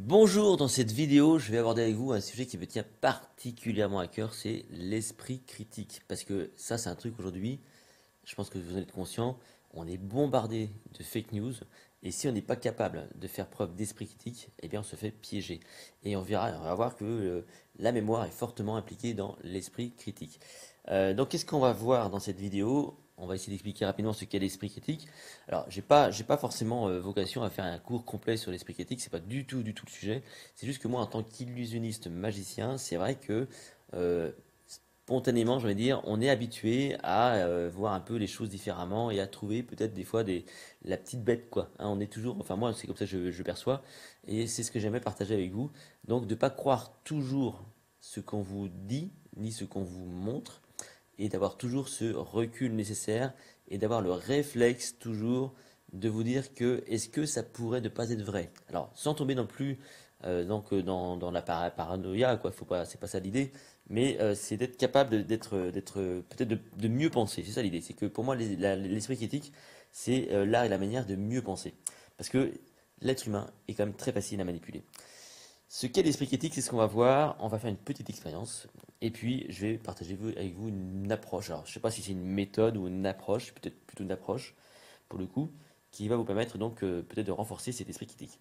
Bonjour, dans cette vidéo, je vais aborder avec vous un sujet qui me tient particulièrement à cœur, c'est l'esprit critique. Parce que ça, c'est un truc aujourd'hui, je pense que vous en êtes conscient, on est bombardé de fake news, et si on n'est pas capable de faire preuve d'esprit critique, eh bien on se fait piéger. Et on va voir que la mémoire est fortement impliquée dans l'esprit critique. Donc qu'est-ce qu'on va voir dans cette vidéo? On va essayer d'expliquer rapidement ce qu'est l'esprit critique. Alors, j'ai pas forcément vocation à faire un cours complet sur l'esprit critique, c'est pas du tout le sujet. C'est juste que moi, en tant qu'illusionniste magicien, c'est vrai que euh, spontanément, je vais dire, on est habitué à voir un peu les choses différemment et à trouver peut-être des fois la petite bête, quoi. Hein, on est toujours, enfin moi, c'est comme ça que je perçois, et c'est ce que j'aimerais partager avec vous. Donc, de pas croire toujours ce qu'on vous dit, ni ce qu'on vous montre, et d'avoir toujours ce recul nécessaire et d'avoir le réflexe toujours de vous dire que est-ce que ça pourrait ne pas être vrai. Alors sans tomber non plus dans la paranoïa, quoi, faut pas, c'est pas ça l'idée, mais c'est d'être capable d'être peut-être de mieux penser. C'est ça l'idée. C'est que pour moi l'esprit critique, c'est l'art et la manière de mieux penser. Parce que l'être humain est quand même très facile à manipuler. Ce qu'est l'esprit critique, c'est ce qu'on va voir. On va faire une petite expérience. Et puis, je vais partager avec vous une approche. Alors, je ne sais pas si c'est une méthode ou une approche, peut-être plutôt une approche, pour le coup, qui va vous permettre donc peut-être de renforcer cet esprit critique.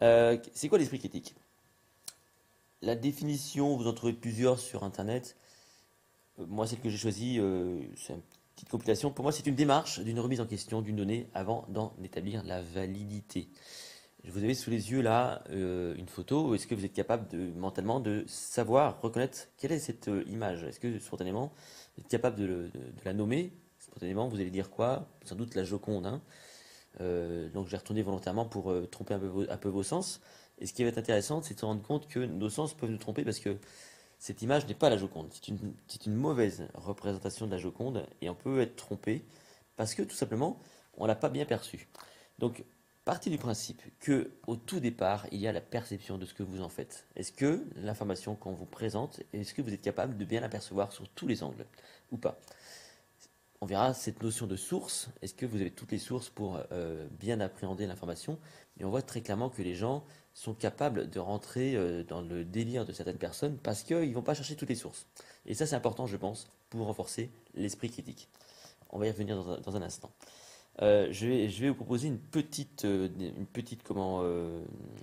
C'est quoi l'esprit critique? La définition, vous en trouvez plusieurs sur Internet. Moi, celle que j'ai choisie, c'est une petite compilation. Pour moi, c'est une démarche d'une remise en question d'une donnée avant d'en établir la validité. Vous avez sous les yeux là une photo. Est-ce que vous êtes capable mentalement de savoir, reconnaître quelle est cette image? Est-ce que spontanément vous êtes capable de la nommer? Spontanément, vous allez dire quoi? Sans doute la Joconde, hein. Donc j'ai retourné volontairement pour tromper un peu vos sens. Et ce qui va être intéressant, c'est de se rendre compte que nos sens peuvent nous tromper parce que cette image n'est pas la Joconde. C'est une mauvaise représentation de la Joconde et on peut être trompé parce que tout simplement, on l'a pas bien perçue. Donc, partez du principe que au tout départ, il y a la perception de ce que vous en faites. Est-ce que l'information qu'on vous présente, est-ce que vous êtes capable de bien l'apercevoir sur tous les angles ou pas? On verra cette notion de source. Est-ce que vous avez toutes les sources pour bien appréhender l'information? Et on voit très clairement que les gens sont capables de rentrer dans le délire de certaines personnes parce qu'ils ne vont pas chercher toutes les sources. Et ça, c'est important, je pense, pour renforcer l'esprit critique. On va y revenir dans un instant. Je vais vous proposer une petite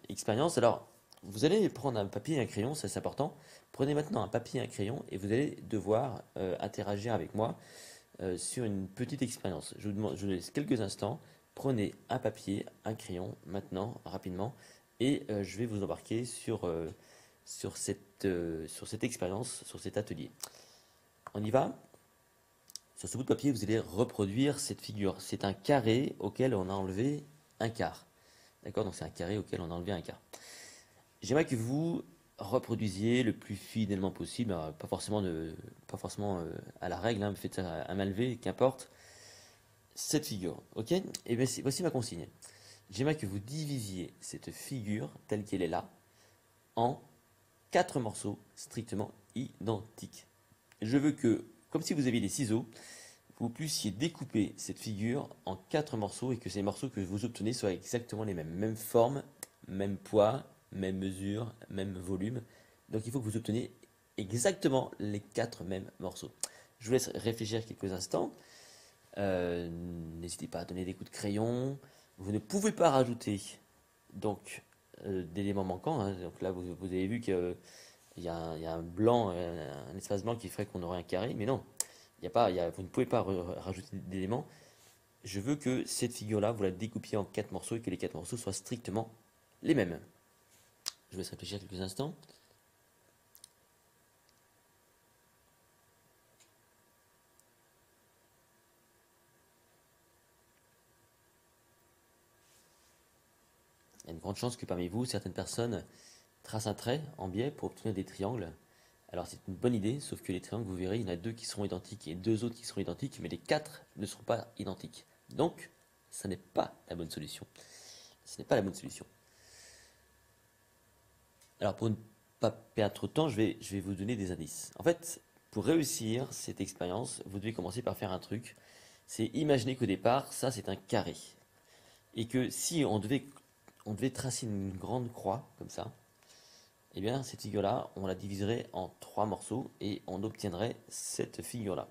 expérience. Alors, vous allez prendre un papier et un crayon, ça c'est important. Prenez maintenant un papier et un crayon et vous allez devoir interagir avec moi sur une petite expérience. Je vous laisse quelques instants. Prenez un papier, un crayon maintenant, rapidement, et je vais vous embarquer sur cette expérience, sur cet atelier. On y va? Sur ce bout de papier, vous allez reproduire cette figure. C'est un carré auquel on a enlevé un quart. D'accord? Donc c'est un carré auquel on a enlevé un quart. J'aimerais que vous reproduisiez le plus fidèlement possible, pas forcément à la règle, hein, faites ça à main levée, qu'importe, cette figure. Ok? Et bien voici ma consigne. J'aimerais que vous divisiez cette figure telle qu'elle est là en quatre morceaux strictement identiques. Je veux que, comme si vous aviez des ciseaux, vous puissiez découper cette figure en quatre morceaux et que ces morceaux que vous obtenez soient exactement les mêmes. Même forme, même poids, même mesure, même volume. Donc il faut que vous obteniez exactement les quatre mêmes morceaux. Je vous laisse réfléchir quelques instants. N'hésitez pas à donner des coups de crayon. Vous ne pouvez pas rajouter donc d'éléments manquants, hein. Donc là, vous avez vu qu'il il y a un blanc, un espace blanc qui ferait qu'on aurait un carré, mais non, il y a pas, vous ne pouvez pas rajouter d'éléments. Je veux que cette figure-là, vous la découpiez en quatre morceaux et que les quatre morceaux soient strictement les mêmes. Je vous laisse réfléchir quelques instants. Il y a une grande chance que parmi vous, certaines personnes tracent un trait en biais pour obtenir des triangles. Alors c'est une bonne idée, sauf que les triangles, vous verrez, il y en a deux qui seront identiques et deux autres qui seront identiques, mais les quatre ne seront pas identiques. Donc, ça n'est pas la bonne solution. Ce n'est pas la bonne solution. Alors pour ne pas perdre trop de temps, je vais vous donner des indices. En fait, pour réussir cette expérience, vous devez commencer par faire un truc. C'est imaginer qu'au départ, ça c'est un carré. Et que si on devait on devait tracer une grande croix, comme ça, eh bien, cette figure-là, on la diviserait en 3 morceaux et on obtiendrait cette figure-là.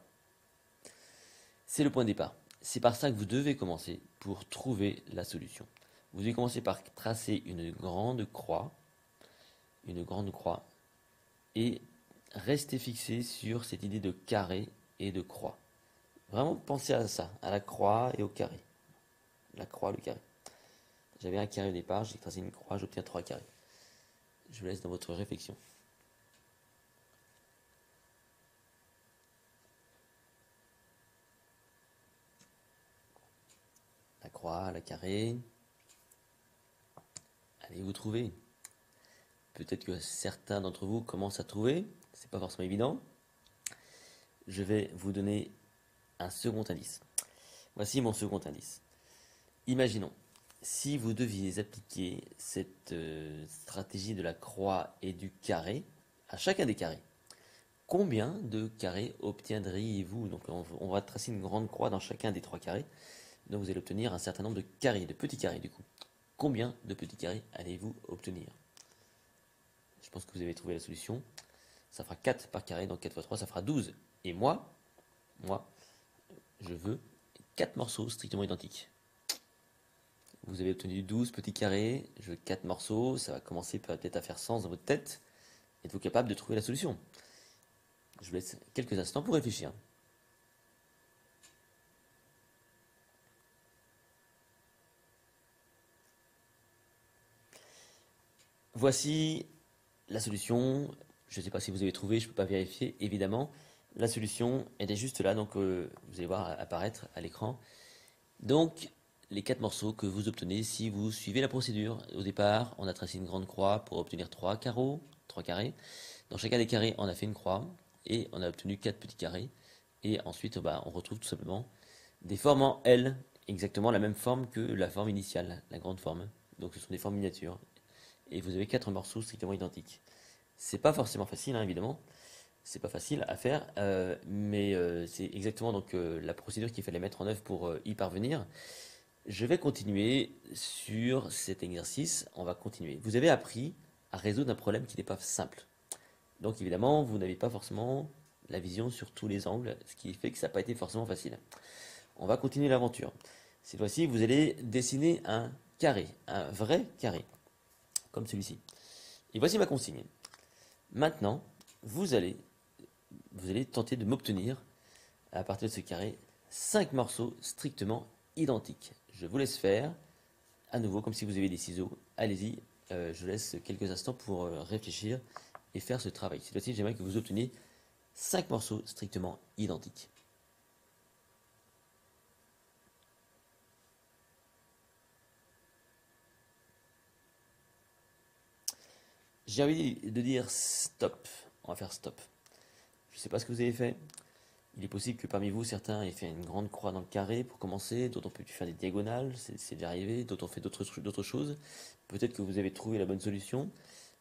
C'est le point de départ. C'est par ça que vous devez commencer pour trouver la solution. Vous devez commencer par tracer une grande croix, et rester fixé sur cette idée de carré et de croix. Vraiment pensez à ça, à la croix et au carré. La croix, le carré. J'avais un carré au départ, j'ai tracé une croix, j'obtiens 3 carrés. Je vous laisse dans votre réflexion. La croix, la carré. Allez vous trouver. Peut-être que certains d'entre vous commencent à trouver, c'est pas forcément évident. Je vais vous donner un second indice. Voici mon second indice. Imaginons, si vous deviez appliquer cette stratégie de la croix et du carré à chacun des carrés, combien de carrés obtiendriez-vous? Donc on va tracer une grande croix dans chacun des 3 carrés. Donc vous allez obtenir un certain nombre de carrés, de petits carrés du coup. Combien de petits carrés allez-vous obtenir? Je pense que vous avez trouvé la solution. Ça fera 4 par carré, donc 4 fois 3, ça fera 12. Et moi, je veux 4 morceaux strictement identiques. Vous avez obtenu 12 petits carrés, je veux 4 morceaux, ça va commencer peut-être à faire sens dans votre tête. Êtes-vous capable de trouver la solution? Je vous laisse quelques instants pour réfléchir. Voici la solution. Je ne sais pas si vous avez trouvé, je ne peux pas vérifier, évidemment. La solution, elle est juste là, donc vous allez voir apparaître à l'écran. Donc, les 4 morceaux que vous obtenez si vous suivez la procédure. Au départ, on a tracé une grande croix pour obtenir 3 carreaux, 3 carrés. Dans chacun des carrés, on a fait une croix et on a obtenu 4 petits carrés. Et ensuite, on retrouve tout simplement des formes en L, exactement la même forme que la forme initiale, la grande forme. Donc ce sont des formes miniatures. Et vous avez 4 morceaux strictement identiques. C'est pas forcément facile, hein, évidemment. C'est pas facile à faire, mais c'est exactement donc la procédure qu'il fallait mettre en œuvre pour y parvenir. Je vais continuer sur cet exercice. On va continuer. Vous avez appris à résoudre un problème qui n'est pas simple. Donc évidemment, vous n'avez pas forcément la vision sur tous les angles, ce qui fait que ça n'a pas été forcément facile. On va continuer l'aventure. Cette fois-ci, vous allez dessiner un carré, un vrai carré, comme celui-ci. Et voici ma consigne. Maintenant, vous allez tenter de m'obtenir, à partir de ce carré, 5 morceaux strictement identiques. Je vous laisse faire, à nouveau, comme si vous aviez des ciseaux. Allez-y, je vous laisse quelques instants pour réfléchir et faire ce travail. Cette fois-ci, j'aimerais que vous obteniez 5 morceaux strictement identiques. J'ai envie de dire stop. On va faire stop. Je ne sais pas ce que vous avez fait. Il est possible que parmi vous, certains aient fait une grande croix dans le carré pour commencer, d'autres ont pu faire des diagonales, c'est déjà arrivé, d'autres ont fait d'autres choses. Peut-être que vous avez trouvé la bonne solution.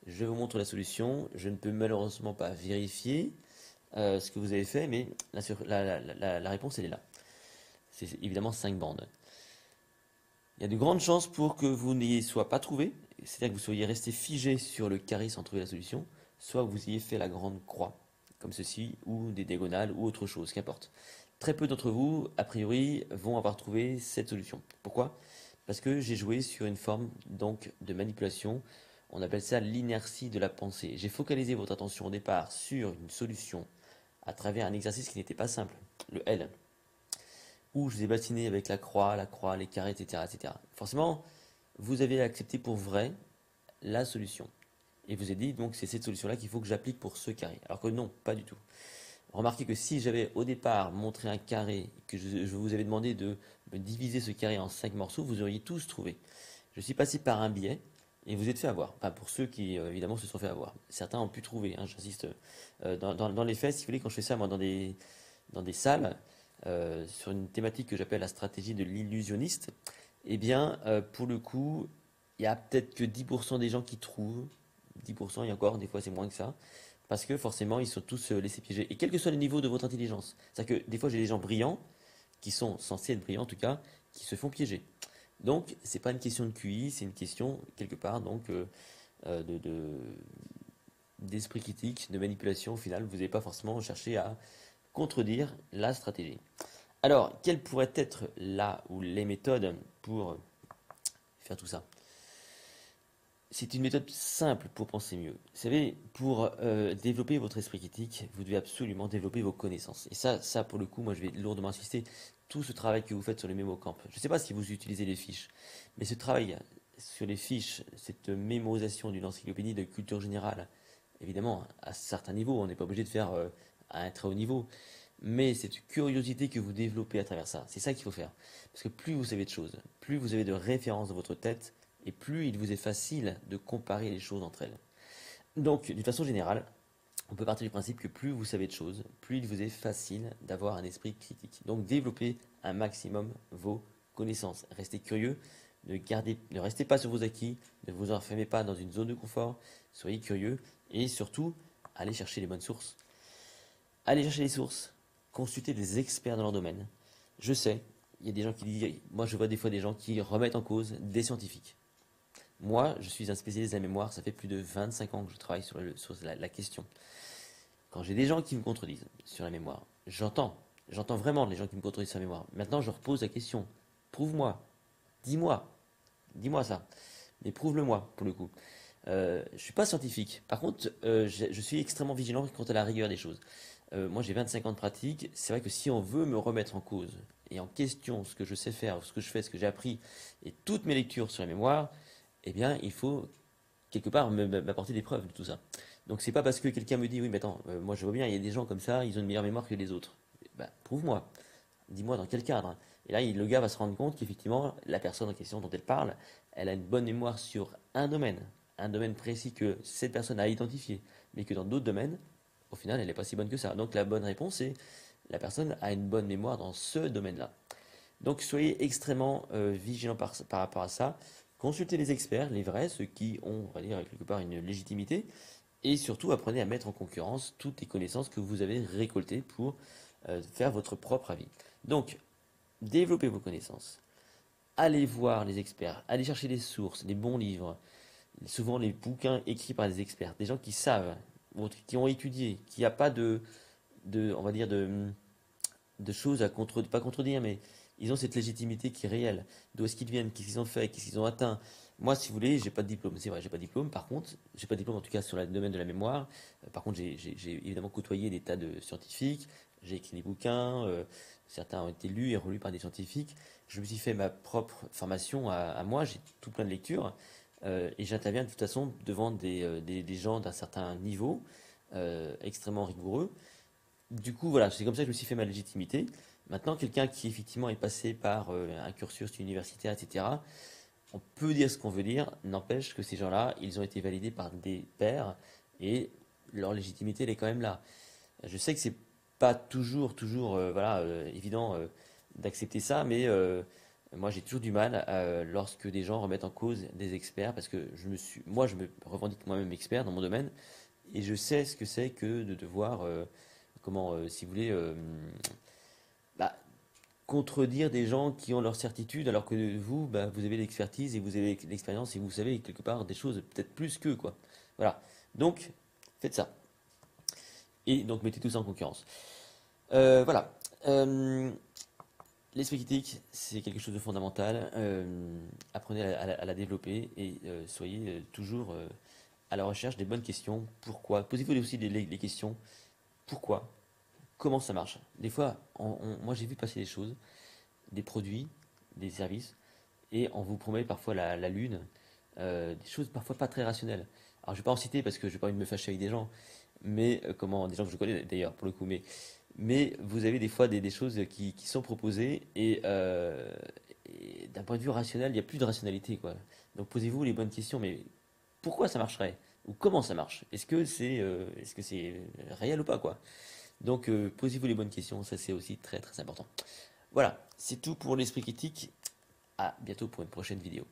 Je vous montre la solution. Je ne peux malheureusement pas vérifier ce que vous avez fait, mais la réponse, elle est là. C'est évidemment 5 bandes. Il y a de grandes chances pour que vous n'ayez soit pas trouvé, c'est-à-dire que vous soyez resté figé sur le carré sans trouver la solution, soit que vous ayez fait la grande croix, comme ceci, ou des diagonales, ou autre chose, qu'importe. Très peu d'entre vous, a priori, vont avoir trouvé cette solution. Pourquoi? Parce que j'ai joué sur une forme donc de manipulation, on appelle ça l'inertie de la pensée. J'ai focalisé votre attention au départ sur une solution à travers un exercice qui n'était pas simple, le L, où je vous ai bassiné avec la croix, les carrés, etc., etc. Forcément, vous avez accepté pour vrai la solution. Et vous avez dit, donc c'est cette solution-là qu'il faut que j'applique pour ce carré. Alors que non, pas du tout. Remarquez que si j'avais au départ montré un carré, que je vous avais demandé de me diviser ce carré en 5 morceaux, vous auriez tous trouvé. Je suis passé par un biais et vous êtes fait avoir. Enfin, pour ceux qui, évidemment, se sont fait avoir. Certains ont pu trouver, hein, j'insiste. Dans les faits, si vous voulez, quand je fais ça, moi, dans des salles, sur une thématique que j'appelle la stratégie de l'illusionniste, eh bien, pour le coup, il y a peut-être que 10% des gens qui trouvent, 10% et encore, des fois c'est moins que ça, parce que forcément ils sont tous laissés piéger. Et quel que soit le niveau de votre intelligence, c'est-à-dire que des fois j'ai des gens brillants, qui sont censés être brillants en tout cas, qui se font piéger. Donc, c'est pas une question de QI, c'est une question, quelque part, donc, de d'esprit critique, de manipulation. Au final, vous n'avez pas forcément cherché à contredire la stratégie. Alors, quelles pourraient être là ou les méthodes pour faire tout ça? C'est une méthode simple pour penser mieux. Vous savez, pour développer votre esprit critique, vous devez absolument développer vos connaissances. Et ça pour le coup, moi je vais lourdement insister. Tout ce travail que vous faites sur les mémocamp, je ne sais pas si vous utilisez les fiches, mais ce travail sur les fiches, cette mémorisation d'une encyclopédie de culture générale, évidemment, à certains niveaux, on n'est pas obligé de faire à un très haut niveau, mais cette curiosité que vous développez à travers ça, c'est ça qu'il faut faire. Parce que plus vous savez de choses, plus vous avez de références dans votre tête, et plus il vous est facile de comparer les choses entre elles. Donc, d'une façon générale, on peut partir du principe que plus vous savez de choses, plus il vous est facile d'avoir un esprit critique. Donc, développez un maximum vos connaissances. Restez curieux, ne restez pas sur vos acquis, ne vous enfermez pas dans une zone de confort, soyez curieux et surtout, allez chercher les bonnes sources. Allez chercher les sources, consultez des experts dans leur domaine. Je sais, il y a des gens qui disent, moi je vois des fois des gens qui remettent en cause des scientifiques. Moi, je suis un spécialiste de la mémoire, ça fait plus de 25 ans que je travaille sur la question. Quand j'ai des gens qui me contredisent sur la mémoire, j'entends vraiment les gens qui me contredisent sur la mémoire. Maintenant, je repose la question, prouve-moi, dis-moi, dis-moi ça, mais prouve-le-moi pour le coup. Je suis pas scientifique, par contre, je suis extrêmement vigilant quant à la rigueur des choses. Moi, j'ai 25 ans de pratique, c'est vrai que si on veut me remettre en cause et en question ce que je sais faire, ce que je fais, ce que j'ai appris et toutes mes lectures sur la mémoire, eh bien, il faut quelque part m'apporter des preuves de tout ça. Donc, c'est pas parce que quelqu'un me dit, oui, mais attends, moi je vois bien, il y a des gens comme ça, ils ont une meilleure mémoire que les autres. Bah, prouve-moi, dis-moi dans quel cadre. Et là, le gars va se rendre compte qu'effectivement, la personne en question dont elle parle, elle a une bonne mémoire sur un domaine précis que cette personne a identifié, mais que dans d'autres domaines, au final, elle n'est pas si bonne que ça. Donc, la bonne réponse est, la personne a une bonne mémoire dans ce domaine-là. Donc soyez extrêmement vigilants par rapport à ça. Consultez les experts, les vrais, ceux qui ont, on va dire, quelque part une légitimité. Et surtout, apprenez à mettre en concurrence toutes les connaissances que vous avez récoltées pour faire votre propre avis. Donc, développez vos connaissances. Allez voir les experts. Allez chercher des sources, des bons livres. Souvent, les bouquins écrits par des experts. Des gens qui savent, qui ont étudié, qui n'y a pas on va dire, de choses à pas contredire, mais ils ont cette légitimité qui est réelle. D'où est-ce qu'ils viennent, qu'est-ce qu'ils ont fait, qu'est-ce qu'ils ont atteint. Moi, si vous voulez, j'ai pas de diplôme. C'est vrai, j'ai pas de diplôme. Par contre, j'ai pas de diplôme en tout cas sur le domaine de la mémoire. Par contre, j'ai évidemment côtoyé des tas de scientifiques. J'ai écrit des bouquins. Certains ont été lus et relus par des scientifiques. Je me suis fait ma propre formation à moi. J'ai tout plein de lectures. Et j'interviens de toute façon devant des gens d'un certain niveau, extrêmement rigoureux. Du coup, voilà, c'est comme ça que je me suis fait ma légitimité. Maintenant, quelqu'un qui effectivement est passé par un cursus universitaire, etc., on peut dire ce qu'on veut dire, n'empêche que ces gens-là, ils ont été validés par des pairs et leur légitimité, elle est quand même là. Je sais que c'est pas toujours, voilà, évident d'accepter ça, mais moi j'ai toujours du mal lorsque des gens remettent en cause des experts parce que moi je me revendique moi-même expert dans mon domaine et je sais ce que c'est que de devoir si vous voulez, bah, contredire des gens qui ont leur certitude, alors que vous, bah, vous avez l'expertise et vous avez l'expérience et vous savez quelque part des choses peut-être plus qu'eux, quoi. Voilà. Donc, faites ça. Et donc, mettez tout ça en concurrence. Voilà. L'esprit critique, c'est quelque chose de fondamental. Apprenez à la développer et soyez toujours à la recherche des bonnes questions. Pourquoi? Posez-vous aussi les questions. Pourquoi? Comment ça marche? Des fois, moi j'ai vu passer des choses, des produits, des services, et on vous promet parfois la lune, des choses parfois pas très rationnelles. Alors je vais pas en citer parce que je n'ai pas envie de me fâcher avec des gens, mais des gens que je connais d'ailleurs pour le coup, mais vous avez des fois des choses qui sont proposées et d'un point de vue rationnel, il n'y a plus de rationalité quoi. Donc posez-vous les bonnes questions, mais pourquoi ça marcherait? Ou comment ça marche? Est-ce que c'est réel ou pas quoi? Donc, posez-vous les bonnes questions, ça c'est aussi très très important. Voilà, c'est tout pour l'esprit critique. À bientôt pour une prochaine vidéo.